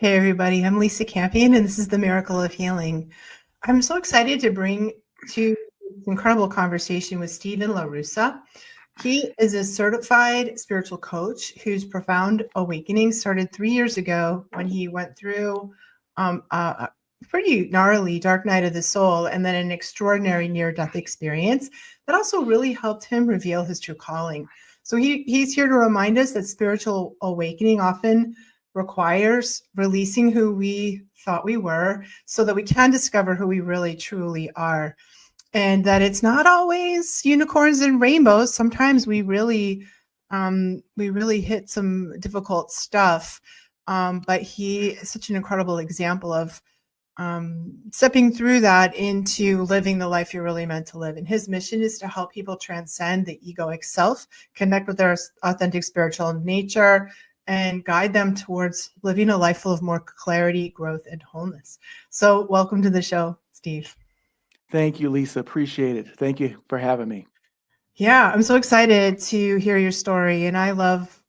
Hey everybody, I'm Lisa Campion and this is the Miracle of Healing. I'm so excited to bring to this incredible conversation with Stephen Russa. He is a certified spiritual coach whose profound awakening started 3 years ago when he went through a pretty gnarly dark night of the soul and then an extraordinary near-death experience that also really helped him reveal his true calling. So he's here to remind us that spiritual awakening often requires releasing who we thought we were so that we can discover who we really truly are, and that it's not always unicorns and rainbows. Sometimes we really hit some difficult stuff, but he is such an incredible example of stepping through that into living the life you're really meant to live. And his mission is to help people transcend the egoic self, connect with their authentic spiritual nature, and guide them towards living a life full of more clarity, growth, and wholeness. So welcome to the show, Steve. Thank you, Lisa. Appreciate it. Thank you for having me. Yeah, I'm so excited to hear your story. And I love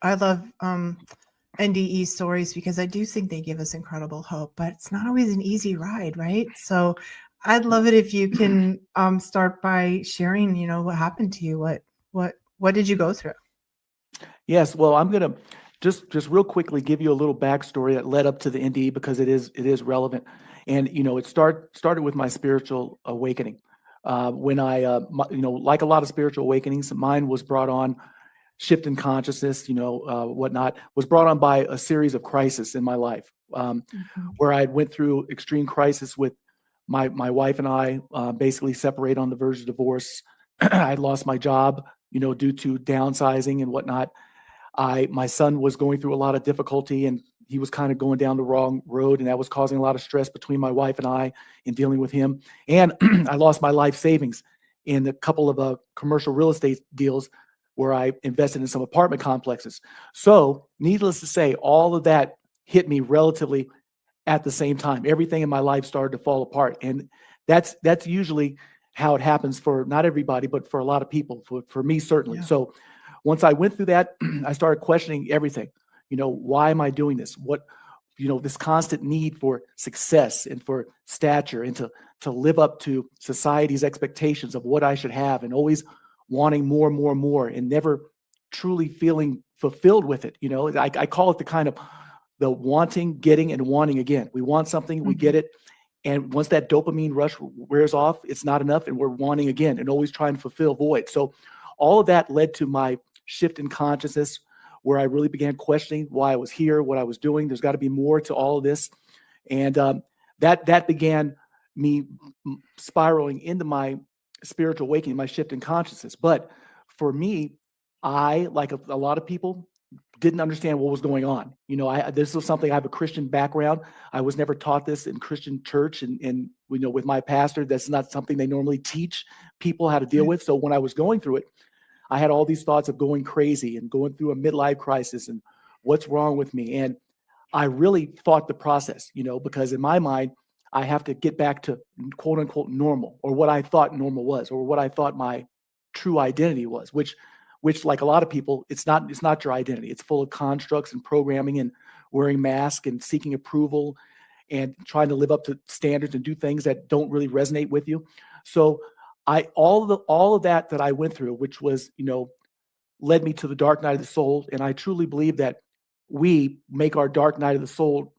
NDE stories because I do think they give us incredible hope, but it's not always an easy ride, right? So I'd love it if you can start by sharing, what happened to you. What did you go through? Yes, well, I'm gonna just real quickly give you a little backstory that led up to the NDE because it is relevant, and it started with my spiritual awakening. When I, like a lot of spiritual awakenings, mine was brought on, shift in consciousness, whatnot, was brought on by a series of crises in my life, where I went through extreme crisis with my wife and I, basically separated on the verge of divorce. I had lost my job, due to downsizing and whatnot. My son was going through a lot of difficulty and he was kind of going down the wrong road, and that was causing a lot of stress between my wife and I in dealing with him. And I lost my life savings in a couple of commercial real estate deals where I invested in some apartment complexes. So needless to say, all of that hit me relatively at the same time. Everything in my life started to fall apart. And that's usually how it happens for not everybody, but for a lot of people, for me, certainly. Yeah. So once I went through that, I started questioning everything. Why am I doing this? This constant need for success and for stature and to live up to society's expectations of what I should have, and always wanting more and more and more, and never truly feeling fulfilled with it. I call it the kind of the wanting, getting, and wanting again. We want something, we get it. And once that dopamine rush wears off, it's not enough, and we're wanting again and always trying to fulfill void. So all of that led to my shift in consciousness, where I really began questioning why I was here, what I was doing. There's got to be more to all of this. And that began me spiraling into my spiritual awakening, my shift in consciousness. But for me, I, like a lot of people, didn't understand what was going on. This was something, I have a Christian background. I was never taught this in Christian church, and with my pastor, that's not something they normally teach people how to deal with. So when I was going through it, I had all these thoughts of going crazy and going through a midlife crisis and what's wrong with me. And I really fought the process, because in my mind, I have to get back to quote unquote normal, or what I thought normal was, or what I thought my true identity was, which like a lot of people, it's not your identity. It's full of constructs and programming and wearing masks and seeking approval and trying to live up to standards and do things that don't really resonate with you. So all of that I went through, which was, led me to the dark night of the soul. And I truly believe that we make our dark night of the soul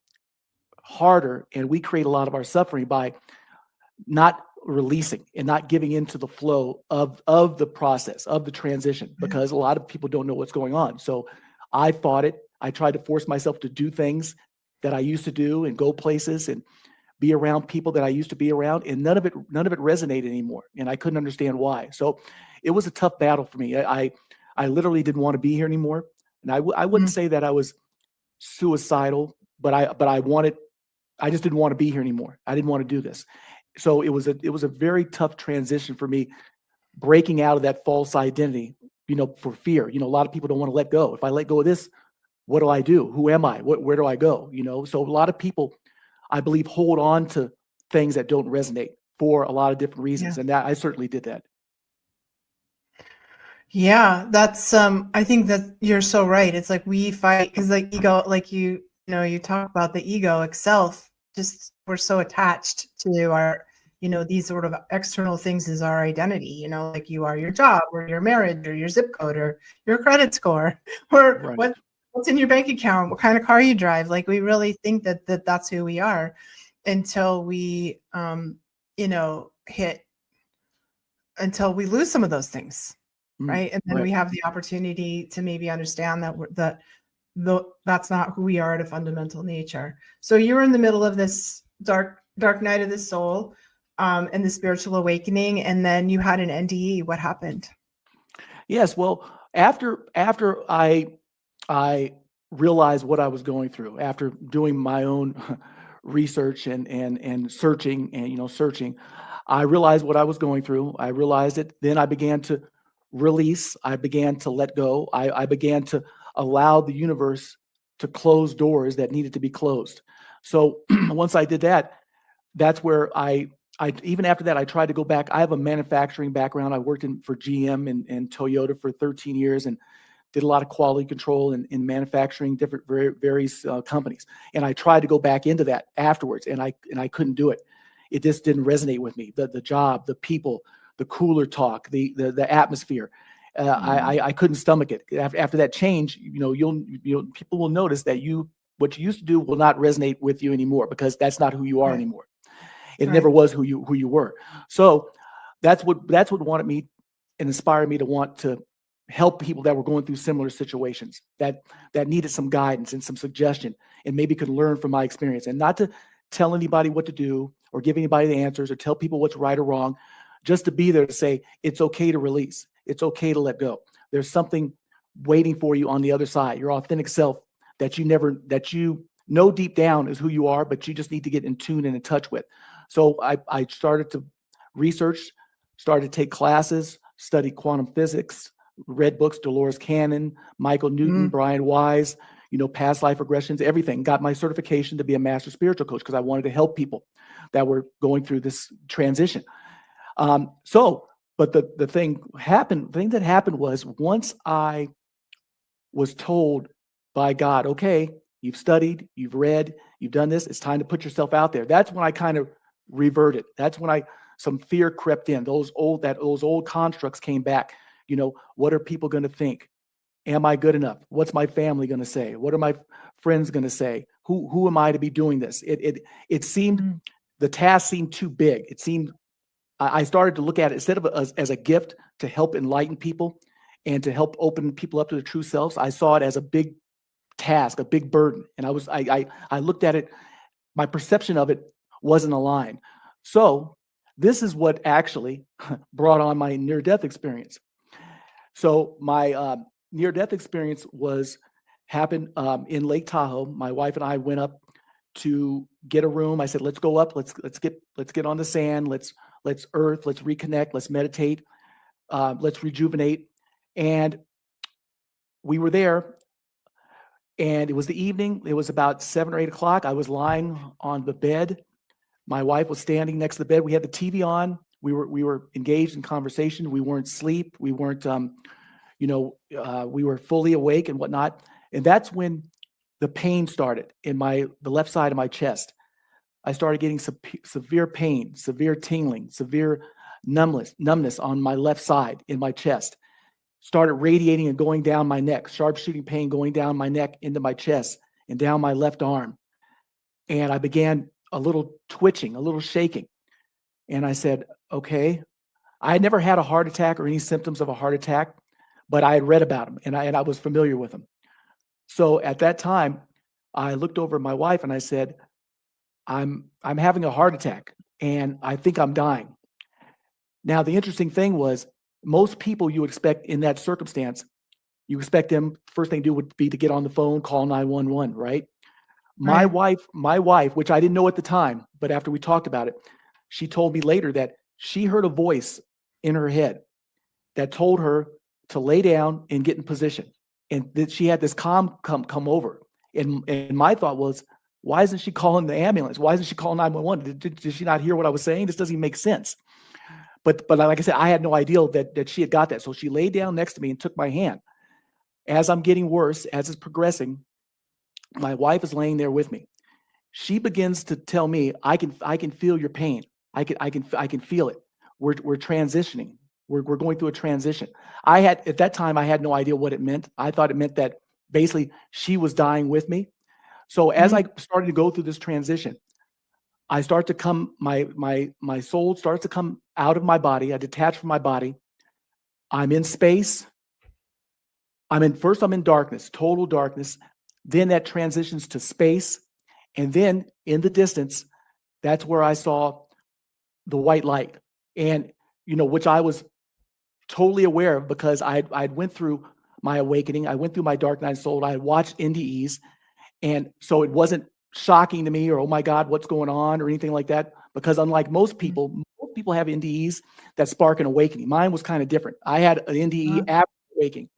harder, and we create a lot of our suffering by not releasing and not giving into the flow of the process of the transition, because a lot of people don't know what's going on. So I fought it. I tried to force myself to do things that I used to do and go places and be around people that I used to be around, and none of it resonated anymore. And I couldn't understand why. So it was a tough battle for me. I literally didn't want to be here anymore. And I wouldn't say that I was suicidal, but I just didn't want to be here anymore. I didn't want to do this. So it was a very tough transition for me, breaking out of that false identity, for fear. A lot of people don't want to let go. If I let go of this, what do I do? Who am I? Where do I go? So a lot of people, I believe, hold on to things that don't resonate for a lot of different reasons. Yeah. And that I certainly did that. Yeah, that's I think that you're so right. It's like we fight because like ego, like you You talk about the egoic self, just we're so attached to our, these sort of external things as our identity, like you are your job or your marriage or your zip code or your credit score or Right. what's in your bank account, what kind of car you drive. Like we really think that's who we are until we, until we lose some of those things. Right. And then Right. we have the opportunity to maybe understand that that's not who we are at a fundamental nature. So you're in the middle of this dark night of the soul, and the spiritual awakening, and then you had an NDE. What happened? Yes. Well, after I realized what I was going through, after doing my own research and searching and searching, I realized what I was going through. I realized it. Then I began to release. I began to let go. I began to allow the universe to close doors that needed to be closed. So once I did that, that's where I even after that, I tried to go back. I have a manufacturing background. I worked for GM and Toyota for 13 years and did a lot of quality control in manufacturing different various companies. And I tried to go back into that afterwards, and I couldn't do it. It just didn't resonate with me. The job, the people, the cooler talk, the atmosphere. I couldn't stomach it. After that change, people will notice that what you used to do will not resonate with you anymore because that's not who you are anymore. It never was who you were. So that's what wanted me and inspired me to want to help people that were going through similar situations that needed some guidance and some suggestion and maybe could learn from my experience, and not to tell anybody what to do or give anybody the answers or tell people what's right or wrong, just to be there to say it's okay to release. It's okay to let go. There's something waiting for you on the other side, your authentic self that you know deep down is who you are, but you just need to get in tune and in touch with. So I started to research, started to take classes, study quantum physics, read books, Dolores Cannon, Michael Newton, Brian Wise, past life regressions, everything. Got my certification to be a master spiritual coach because I wanted to help people that were going through this transition. But the thing that happened was once I was told by God, okay, you've studied, you've read, you've done this, it's time to put yourself out there. That's when I kind of reverted. That's when some fear crept in. Those old constructs came back. What are people going to think? Am I good enough? What's my family going to say? What are my friends going to say? Who am I to be doing this? It seemed the task seemed too big. It seemed I started to look at it instead of as a gift to help enlighten people and to help open people up to their true selves. I saw it as a big task, a big burden, and I looked at it. My perception of it wasn't aligned. So this is what actually brought on my near-death experience. So my near-death experience happened in Lake Tahoe. My wife and I went up to get a room. I said, "Let's go up. Let's get on the sand. Let's earth. Let's reconnect. Let's meditate. Let's rejuvenate." And we were there. And it was the evening. It was about 7 or 8 o'clock. I was lying on the bed. My wife was standing next to the bed. We had the TV on. We were engaged in conversation. We weren't asleep. We weren't, we were fully awake and whatnot. And that's when the pain started in the left side of my chest. I started getting severe pain, severe tingling, severe numbness on my left side in my chest. Started radiating and going down my neck, sharp shooting pain going down my neck into my chest and down my left arm. And I began a little twitching, a little shaking. And I said, okay. I had never had a heart attack or any symptoms of a heart attack, but I had read about them and I was familiar with them. So at that time, I looked over at my wife and I said, I'm having a heart attack and I think I'm dying. Now, the interesting thing was, most people you expect in that circumstance, you expect them, first thing to do would be to get on the phone, call 911, right? My wife, which I didn't know at the time, but after we talked about it, she told me later that she heard a voice in her head that told her to lay down and get in position. And that she had this calm come over. And my thought was, why isn't she calling the ambulance? Why isn't she calling 911? Did she not hear what I was saying? This doesn't even make sense. But like I said, I had no idea that she had got that. So she laid down next to me and took my hand. As I'm getting worse, as it's progressing, My wife is laying there with me. She begins to tell me, I can feel your pain. I can feel it. We're transitioning. We're going through a transition. At that time, I had no idea what it meant. I thought it meant that basically she was dying with me. So as I started to go through this transition, I start to come, my soul starts to come out of my body. I detach from my body. I'm in space. First I'm in darkness, total darkness. Then that transitions to space. And then in the distance, that's where I saw the white light. And, which I was totally aware of because I'd went through my awakening. I went through my dark night of soul. I had watched NDEs. And so it wasn't shocking to me or, oh my God, what's going on or anything like that. Because unlike most people have NDEs that spark an awakening. Mine was kind of different. I had an NDE after awakening.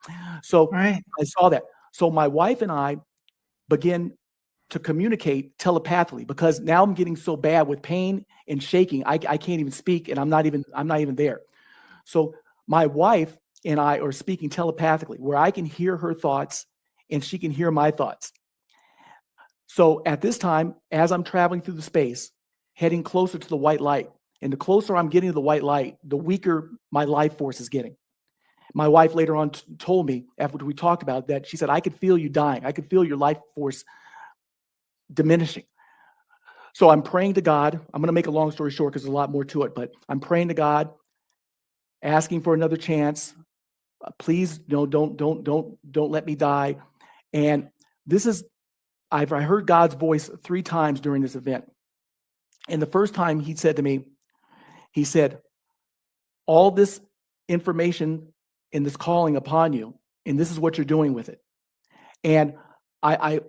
So I saw that. So my wife and I begin to communicate telepathically because now I'm getting so bad with pain and shaking. I can't even speak and I'm not even there. So my wife and I are speaking telepathically where I can hear her thoughts and she can hear my thoughts. So at this time, as I'm traveling through the space, heading closer to the white light, and the closer I'm getting to the white light, the weaker my life force is getting. My wife later on told me, after we talked about that, she said, I could feel you dying. I could feel your life force diminishing. So I'm praying to God. I'm going to make a long story short because there's a lot more to it, but I'm praying to God, asking for another chance. Please, don't let me die. And I heard God's voice 3 times during this event. And the first time he said to me, he said, all this information and this calling upon you, and this is what you're doing with it. And I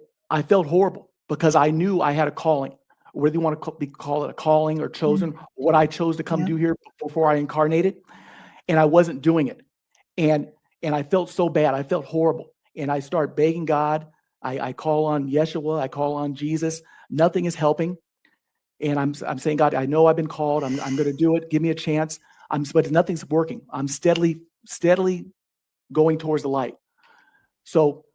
felt horrible because I knew I had a calling, whether you want to call it a calling or chosen, what I chose to come do here before I incarnated, and I wasn't doing it. And I felt so bad. I felt horrible. And I start begging God. I call on Yeshua. I call on Jesus. Nothing is helping. And I'm saying, God, I know I've been called. I'm going to do it. Give me a chance. But nothing's working. I'm steadily going towards the light. So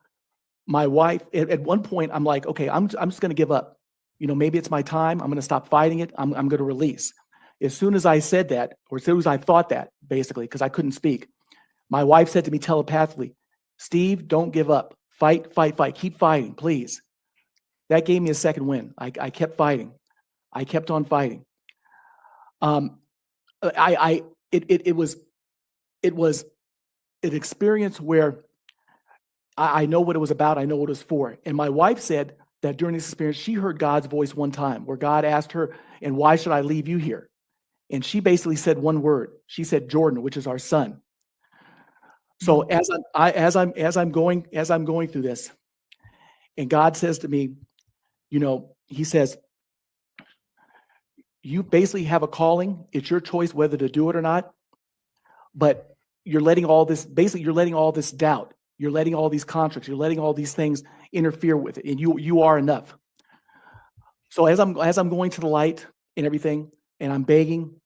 my wife, at one point, I'm like, okay, I'm just going to give up. Maybe it's my time. I'm going to stop fighting it. I'm going to release. As soon as I said that, or as soon as I thought that, basically, because I couldn't speak, my wife said to me telepathically, Steve, don't give up. Fight. Keep fighting, please. That gave me a second win. I kept fighting. I kept on fighting. It was an experience where I know what it was about. I know what it was for. And my wife said that during this experience, she heard God's voice one time where God asked her, and why should I leave you here? And she basically said one word. She said, Jordan, which is our son. So as I'm going through this, and God says to me, he says, you basically have a calling. It's your choice whether to do it or not. But you're letting all this doubt, you're letting all these constructs, you're letting all these things interfere with it. And you are enough. So as I'm going to the light and everything, and I'm begging,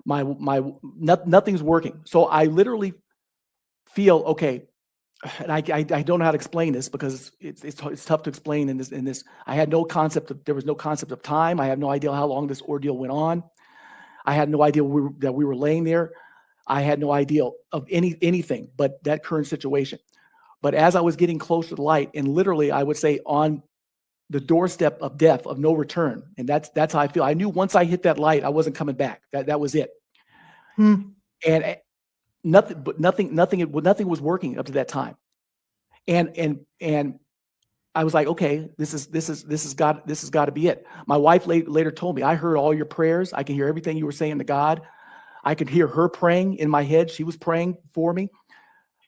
nothing's working. So I literally feel, okay, and I don't know how to explain this because it's tough to explain in this. I had no concept there was no concept of time. I have no idea how long this ordeal went on. I had no idea that we were laying there. I had no idea of anything but that current situation. But as I was getting close to the light, and literally I would say on the doorstep of death, of no return, and that's how I feel. I knew once I hit that light, I wasn't coming back. That was it. And nothing was working up to that time. And I was like, okay, this has got to be it. My wife later told me, I heard all your prayers. I can hear everything you were saying to God. I could hear her praying in my head. She was praying for me.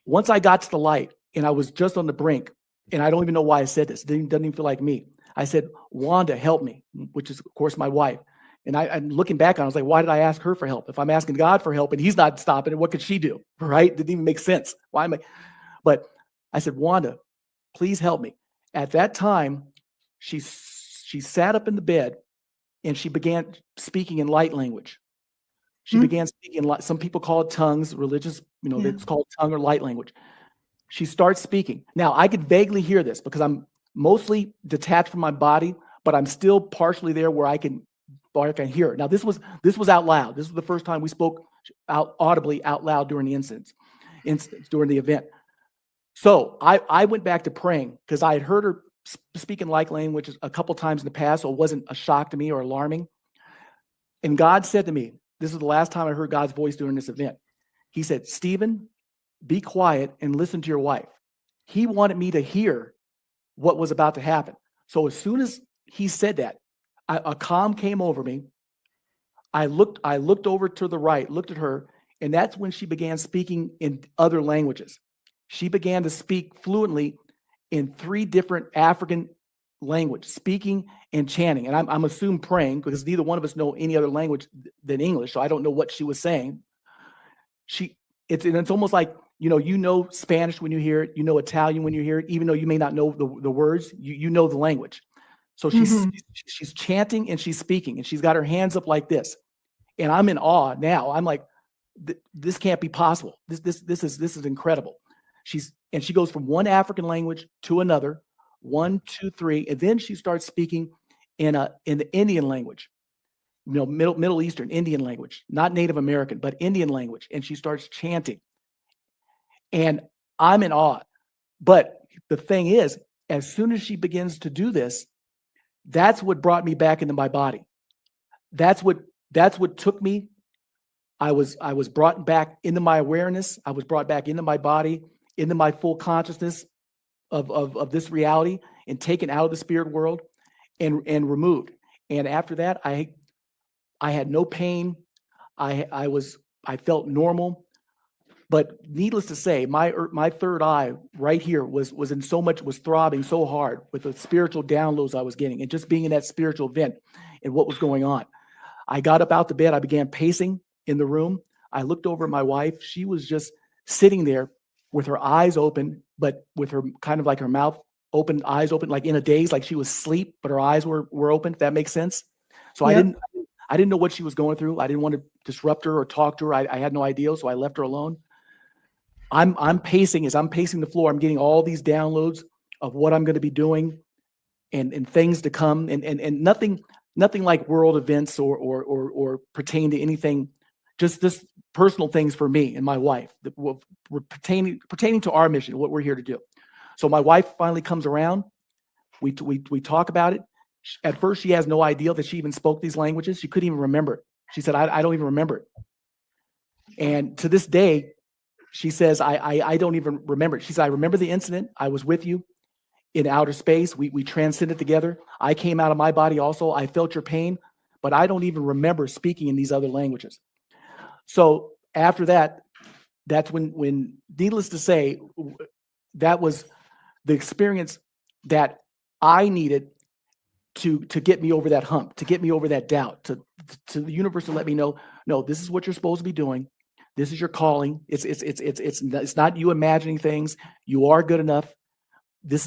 Once I got to the light and I was just on the brink, and I don't even know why I said this. It doesn't even feel like me. I said, Wanda, help me, which is, of course, my wife. And I'm looking back on it, I was like, why did I ask her for help? If I'm asking God for help and he's not stopping it, what could she do? Right? Didn't even make sense. Why am I? But I said, Wanda, please help me. At that time, she sat up in the bed and she began speaking in light language. She began speaking in some people call it tongues, religious, it's called tongue or light language. She starts speaking. Now, I could vaguely hear this because mostly detached from my body, but I'm still partially there where I can hear it. Now, this was out loud. This was the first time we spoke audibly out loud during the instance during the event. So I went back to praying because I had heard her speaking like language a couple times in the past, so it wasn't a shock to me or alarming. And God said to me, this is the last time I heard God's voice during this event. He said, Stephen, be quiet and listen to your wife. He wanted me to hear what was about to happen. So as soon as he said that, a calm came over me. I looked over to the right, looked at her, and that's when she began speaking in other languages. She began to speak fluently in 3 different African languages, speaking and chanting. And I'm assuming praying, because neither one of us know any other language than English, so I don't know what she was saying. It's almost like, you know Spanish when you hear it, you know Italian when you hear it, even though you may not know the words, you know the language. So she's chanting and she's speaking, and she's got her hands up like this. And I'm in awe now. I'm like, this can't be possible. This is incredible. She goes from one African language to another, 1, 2, 3, and then she starts speaking in the Indian language, Middle Eastern Indian language, not Native American, but Indian language. And she starts chanting, and I'm in awe. But the thing is, as soon as she begins to do this, that's what brought me back into my body. That's what took me. I was brought back into my awareness. I was brought back into my body, into my full consciousness of this reality, and taken out of the spirit world and removed. And after that, I had no pain. I felt normal. But needless to say, my third eye right here was throbbing so hard with the spiritual downloads I was getting, and just being in that spiritual event and what was going on. I got up out the bed. I began pacing in the room. I looked over at my wife. She was just sitting there with her eyes open, but with her kind of like her mouth open, eyes open, like in a daze, like she was asleep, but her eyes were open, if that makes sense. So yep. I didn't know what she was going through. I didn't want to disrupt her or talk to her. I had no idea, so I left her alone. I'm pacing. As I'm pacing the floor, I'm getting all these downloads of what I'm going to be doing and things to come, and nothing like world events or pertain to anything, just this personal things for me and my wife that were pertaining to our mission, what we're here to do. So my wife finally comes around. We talk about it. At first, she has no idea that she even spoke these languages. She couldn't even remember it. She said, I don't even remember it. And to this day, she says, I don't even remember it. She said, I remember the incident. I was with you in outer space. We transcended together. I came out of my body also. I felt your pain, but I don't even remember speaking in these other languages. So after that, that's when needless to say, that was the experience that I needed to get me over that hump, to get me over that doubt, to the universe to let me know, no, this is what you're supposed to be doing. This is your calling. It's not you imagining things. You are good enough.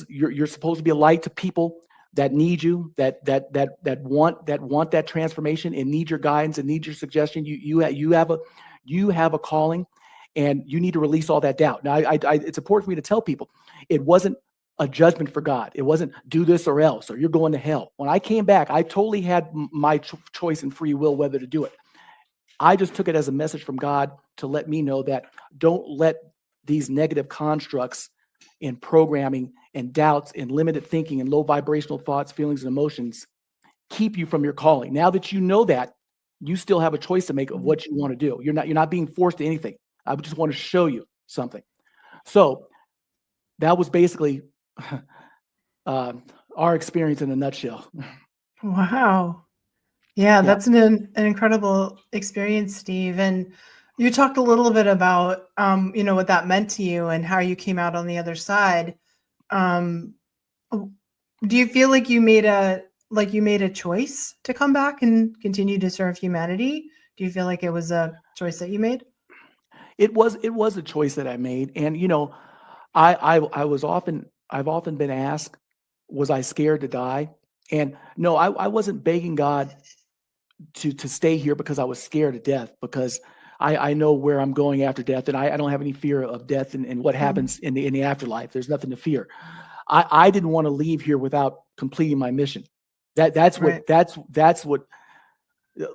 You're supposed to be a light to people that need you, that want that transformation and need your guidance and need your suggestion. You have a calling, and you need to release all that doubt. Now, it's important for me to tell people, it wasn't a judgment for God. It wasn't do this or else, or you're going to hell. When I came back, I totally had my choice and free will whether to do it. I just took it as a message from God to let me know that don't let these negative constructs in programming and doubts and limited thinking and low vibrational thoughts, feelings, and emotions keep you from your calling. Now that you know that, you still have a choice to make of what you want to do. You're not being forced to anything. I just want to show you something. So that was basically our experience in a nutshell. Wow. Yeah, that's an incredible experience, Steve. And you talked a little bit about, what that meant to you and how you came out on the other side. Do you feel like you made a choice to come back and continue to serve humanity? Do you feel like it was a choice that you made? It was a choice that I made. And, I've often been asked, was I scared to die? And no, I wasn't begging God to stay here because I was scared to death, because I know where I'm going after death, and I don't have any fear of death and what happens in the afterlife. There's nothing to fear. I didn't want to leave here without completing my mission. That's Right. what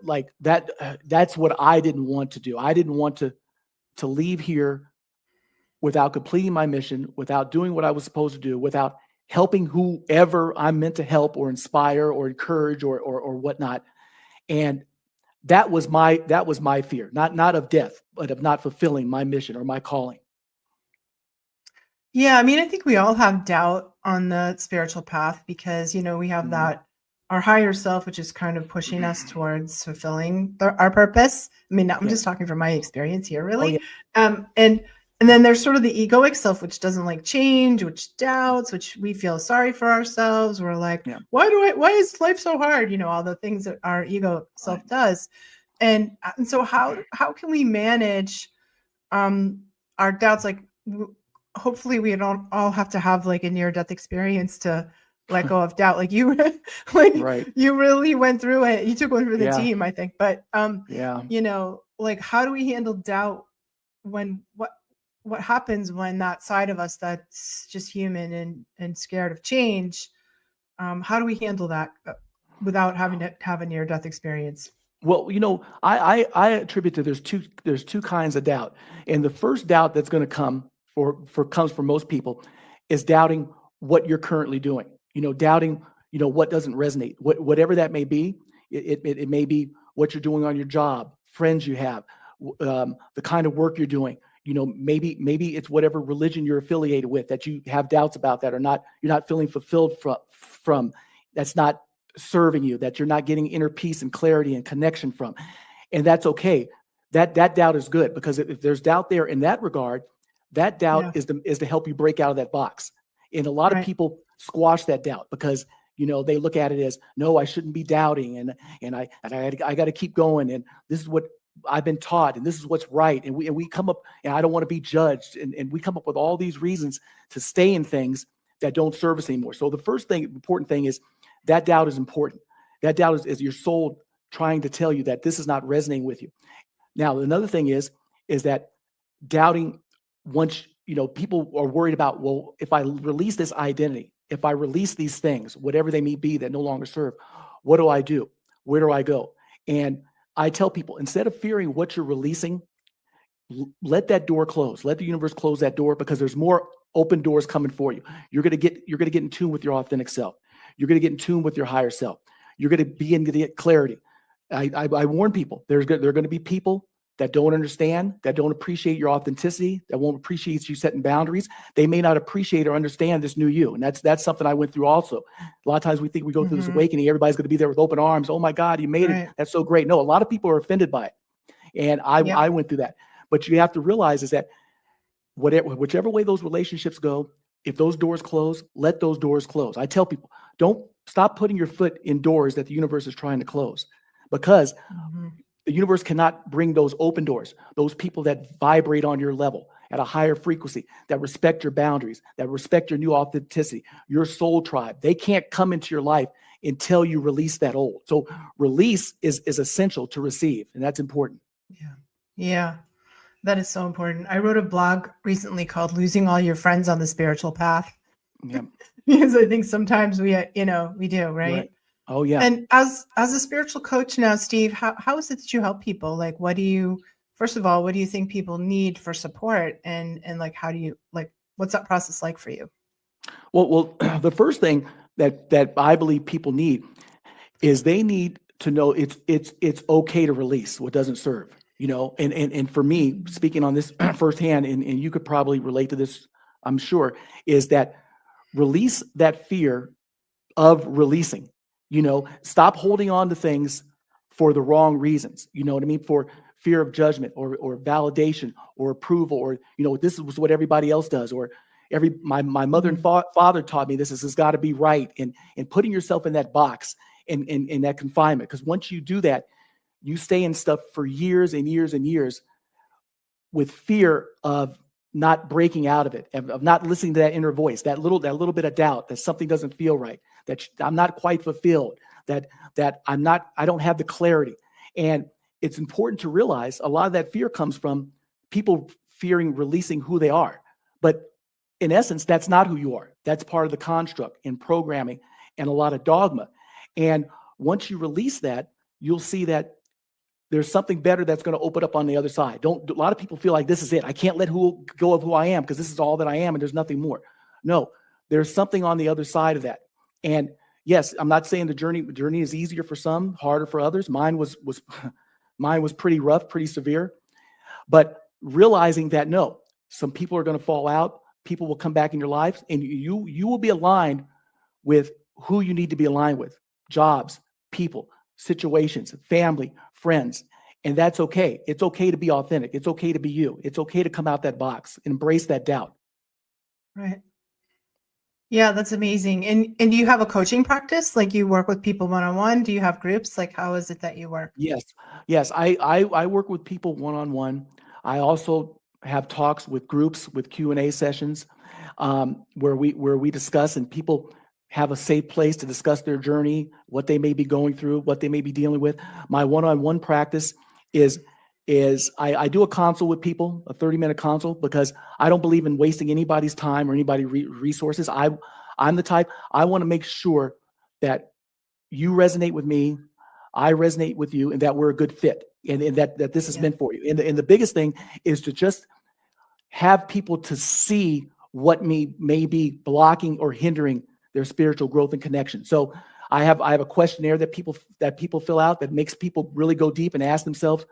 like that that's what I didn't want to do. I didn't want to leave here without completing my mission, without doing what I was supposed to do, without helping whoever I'm meant to help or inspire or encourage or whatnot. And that was my fear, not of death, but of not fulfilling my mission or my calling. Yeah, I mean, I think we all have doubt on the spiritual path because, we have Mhm. that our higher self, which is kind of pushing us towards fulfilling our purpose. I mean, I'm Yeah. just talking from my experience here, Oh yeah. really. And then there's sort of the egoic self, which doesn't like change, which doubts, which we feel sorry for ourselves. We're like, Yeah. why is life so hard? All the things that our ego Right. self does. And so how can we manage um our doubts? Like hopefully we don't all have to have like a near death experience to let go of doubt, like you like Right. you really went through it. You took one for the Yeah. team, I think. But Yeah. like how do we handle doubt when what happens when that side of us that's just human and scared of change, how do we handle that without having to have a near death experience? Well, I attribute to there's two kinds of doubt, and the first doubt that's going to come comes for most people is doubting what you're currently doing. Doubting what doesn't resonate, whatever that may be. It may be what you're doing on your job, friends you have, the kind of work you're doing. Maybe it's whatever religion you're affiliated with that you have doubts about that, or not you're not feeling fulfilled from. That's not serving you, that you're not getting inner peace and clarity and connection from. And that's okay. That doubt is good, because if there's doubt there in that regard, that doubt Yeah. is to help you break out of that box. And a lot of Right. people squash that doubt because they look at it as, no, I shouldn't be doubting, and I got to keep going, and this is what I've been taught, and this is what's right. And we come up, and I don't want to be judged, and we come up with all these reasons to stay in things that don't serve us anymore. So the first important thing is that doubt is important. That doubt is your soul trying to tell you that this is not resonating with you. Now, another thing is that doubting, once, people are worried about, well, if I release this identity, if I release these things, whatever they may be that no longer serve, what do I do? Where do I go? And I tell people, instead of fearing what you're releasing, let that door close. Let the universe close that door, because there's more open doors coming for you. You're going to get in tune with your authentic self. You're going to get in tune with your higher self. You're going to begin to get clarity. I warn people, there are going to be people that don't understand, that don't appreciate your authenticity, that won't appreciate you setting boundaries. They may not appreciate or understand this new you. And that's something I went through also. A lot of times we think we go through this awakening, everybody's going to be there with open arms. Oh my God, you made it. That's so great. No, a lot of people are offended by it. And I went through that. But you have to realize is that whichever way those relationships go, if those doors close, let those doors close. I tell people, don't stop putting your foot in doors that the universe is trying to close, because the universe cannot bring those open doors, those people that vibrate on your level at a higher frequency, that respect your boundaries, that respect your new authenticity, your soul tribe. They can't come into your life until you release that old. So release is essential to receive, and that's important. Yeah. Yeah. That is so important. I wrote a blog recently called Losing All Your Friends on the Spiritual Path. Yeah. Because I think sometimes we do, right? Right. Oh yeah. And as a spiritual coach now, Steve, how is it that you help people? Like, first of all, what do you think people need for support? And like, how do you, like, what's that process like for you? Well, the first thing that I believe people need is they need to know it's okay to release what doesn't serve, and for me, speaking on this firsthand, and you could probably relate to this, I'm sure, is that release that fear of releasing. Stop holding on to things for the wrong reasons. You know what I mean? For fear of judgment or validation or approval, or this is what everybody else does, or my mother and father taught me this has got to be right, and putting yourself in that box and in that confinement, because once you do that, you stay in stuff for years and years and years with fear of not breaking out of it, of not listening to that inner voice, that little bit of doubt that something doesn't feel right, that I'm not quite fulfilled, that I don't have the clarity. And it's important to realize a lot of that fear comes from people fearing releasing who they are. But in essence, that's not who you are. That's part of the construct and programming and a lot of dogma. And once you release that, you'll see that there's something better that's going to open up on the other side. A lot of people feel like this is it. I can't let go of who I am because this is all that I am and there's nothing more. No, there's something on the other side of that. And yes, I'm not saying the journey is easier for some, harder for others. Mine was mine was pretty rough, pretty severe. But realizing that no, some people are going to fall out, people will come back in your life, and you will be aligned with who you need to be aligned with: jobs, people, situations, family, friends. And that's okay. It's okay to be authentic. It's okay to be you. It's okay to come out that box and embrace that doubt. Right. Yeah, that's amazing. And do you have a coaching practice? Like, you work with people one-on-one? Do you have groups? Like, how is it that you work? Yes. I work with people one-on-one. I also have talks with groups, with Q&A sessions, where we discuss, and people have a safe place to discuss their journey, what they may be going through, what they may be dealing with. My one-on-one practice is I do a consult with people, a 30-minute consult, because I don't believe in wasting anybody's time or anybody's resources. I'm the type, I want to make sure that you resonate with me, I resonate with you, and that we're a good fit, and that this is meant for you. And the biggest thing is to just have people to see what may be blocking or hindering their spiritual growth and connection. So I have a questionnaire that people fill out that makes people really go deep and ask themselves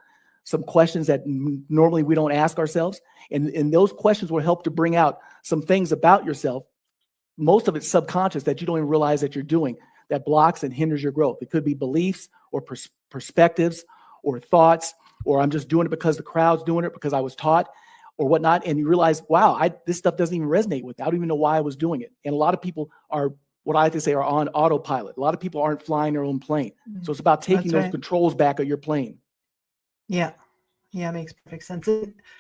some questions that normally we don't ask ourselves. And those questions will help to bring out some things about yourself. Most of it's subconscious that you don't even realize that you're doing, that blocks and hinders your growth. It could be beliefs or perspectives or thoughts, or I'm just doing it because the crowd's doing it, because I was taught, or whatnot. And you realize, wow, this stuff doesn't even resonate with me. I don't even know why I was doing it. And a lot of people are, what I like to say, are on autopilot. A lot of people aren't flying their own plane. So it's about taking those controls back of your plane. Yeah. Yeah, makes perfect sense.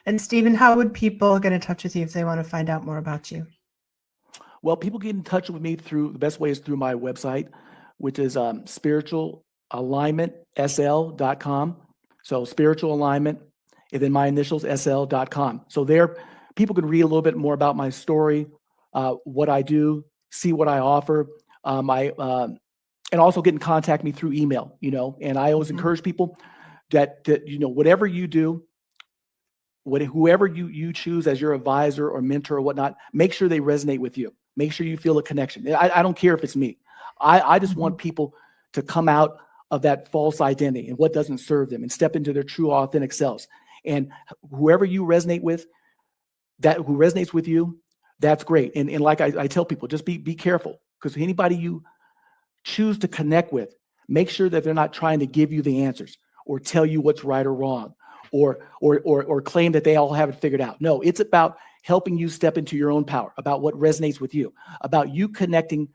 And Stephen, how would people get in touch with you if they want to find out more about you? Well, people get in touch with me the best way is through my website, which is spiritualalignmentsl.com. So spiritual alignment, and then my initials, sl.com. So there, people can read a little bit more about my story, what I do, see what I offer. And also get in contact with me through email, and I always encourage people that whatever you do, whoever you choose as your advisor or mentor or whatnot, make sure they resonate with you. Make sure you feel a connection. I don't care if it's me. I just want people to come out of that false identity and what doesn't serve them and step into their true authentic selves. And whoever you resonate with, who resonates with you, that's great. And like I tell people, just be careful, because anybody you choose to connect with, make sure that they're not trying to give you the answers or tell you what's right or wrong, or claim that they all have it figured out. No, it's about helping you step into your own power, about what resonates with you, about you connecting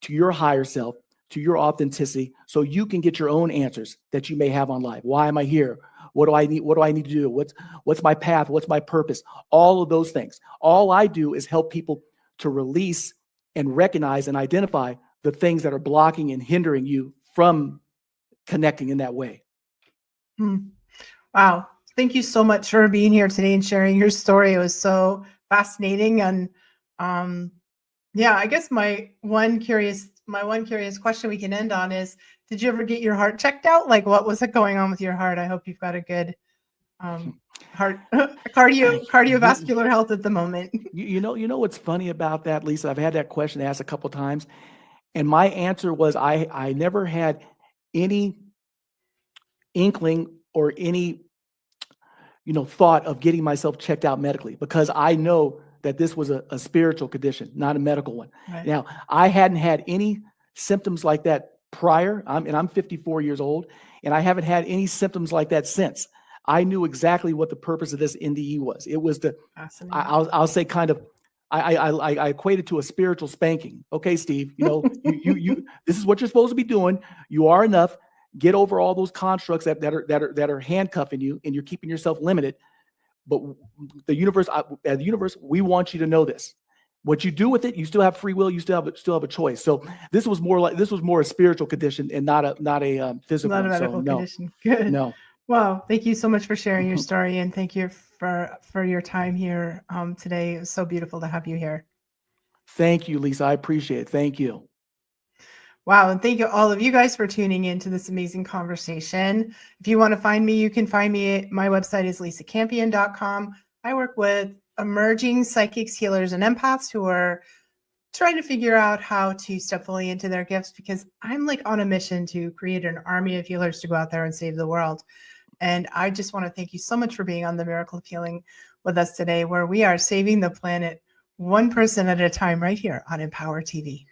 to your higher self, to your authenticity, so you can get your own answers that you may have on life. Why am I here? What do I need? What do I need to do? What's my path? What's my purpose? All of those things. All I do is help people to release and recognize and identify the things that are blocking and hindering you from connecting in that way. Wow. Thank you so much for being here today and sharing your story. It was so fascinating. And I guess my one curious question we can end on is, did you ever get your heart checked out? Like, what was going on with your heart? I hope you've got a good heart cardiovascular health at the moment. You know what's funny about that, Lisa? I've had that question asked a couple of times, and my answer was I never had any inkling or any thought of getting myself checked out medically, because I know that this was a spiritual condition, not a medical one. Right. Now, I hadn't had any symptoms like that prior. I'm 54 years old, and I haven't had any symptoms like that since. I knew exactly what the purpose of this NDE was. It was I'll say kind of, I equate it to a spiritual spanking. Okay, Steve, you this is what you're supposed to be doing. You are enough. Get over all those constructs that are handcuffing you, and you're keeping yourself limited. But the universe, we want you to know this. What you do with it, you still have free will. You still have a choice. So this was more a spiritual condition and not a physical. Not a medical condition. Good. No. Wow. Thank you so much for sharing your story, and thank you for your time here today. It was so beautiful to have you here. Thank you, Lisa. I appreciate it. Thank you. Wow, and thank you all of you guys for tuning in to this amazing conversation. If you want to find me, you can find me. My website is lisacampion.com. I work with emerging psychics, healers, and empaths who are trying to figure out how to step fully into their gifts, because I'm like on a mission to create an army of healers to go out there and save the world. And I just want to thank you so much for being on the Miracle of Healing with us today, where we are saving the planet one person at a time right here on Empower TV.